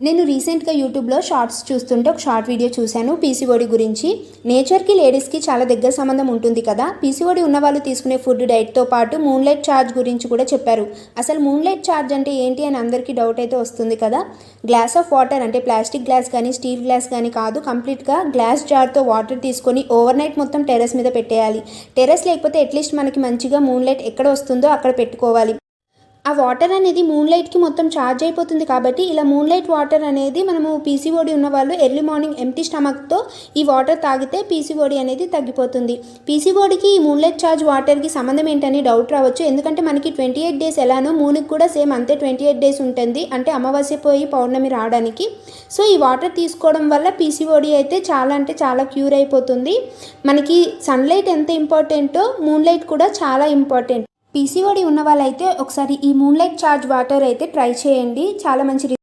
నేను రీసెంట్గా యూట్యూబ్లో షార్ట్స్ చూస్తుంటే ఒక షార్ట్ వీడియో చూశాను పీసీఓడి గురించి. నేచర్కి లేడీస్కి చాలా దగ్గర సంబంధం ఉంటుంది కదా. పీసీఓడి ఉన్నవాళ్ళు తీసుకునే ఫుడ్ డైట్తో పాటు మూన్లైట్ ఛార్జ్ గురించి కూడా చెప్పారు. అసలు మూన్లైట్ ఛార్జ్ అంటే ఏంటి అని అందరికీ డౌట్ అయితే వస్తుంది కదా. గ్లాస్ ఆఫ్ వాటర్ అంటే ప్లాస్టిక్ గ్లాస్ కానీ స్టీల్ గ్లాస్ కానీ కాదు, కంప్లీట్గా గ్లాస్ జార్తో వాటర్ తీసుకొని ఓవర్ నైట్ మొత్తం టెర్రస్ మీద పెట్టేయాలి. టెర్రస్ లేకపోతే అట్లీస్ట్ మనకి మంచిగా మూన్లైట్ ఎక్కడ వస్తుందో అక్కడ పెట్టుకోవాలి. ఆ వాటర్ అనేది మూన్లైట్కి మొత్తం ఛార్జ్ అయిపోతుంది కాబట్టి ఇలా మూన్లైట్ వాటర్ అనేది మనము పీసీఓడి ఉన్న వాళ్ళు ఎర్లీ మార్నింగ్ ఎంప్టీ స్టమక్తో ఈ వాటర్ తాగితే పీసీఓడి అనేది తగ్గిపోతుంది. పీసీఓడికి ఈ మూన్లైట్ ఛార్జ్ వాటర్కి సంబంధం ఏంటని డౌట్ రావచ్చు. ఎందుకంటే మనకి 28 డేస్ ఎలానో మూన్కి కూడా సేమ్ అంతే 28 డేస్ ఉంటుంది, అంటే అమావాస్య పోయి పౌర్ణమి రావడానికి. సో ఈ వాటర్ తీసుకోవడం వల్ల పీసీఓడి అయితే చాలా అంటే చాలా క్యూర్ అయిపోతుంది. మనకి సన్లైట్ ఎంత ఇంపార్టెంటో మూన్లైట్ కూడా చాలా ఇంపార్టెంట్. పీసీఓడి ఉన్న వాళ్ళైతే ఒకసారి ఈ మూన్లైట్ ఛార్జ్ వాటర్ అయితే ట్రై చేయండి, చాలా మంచి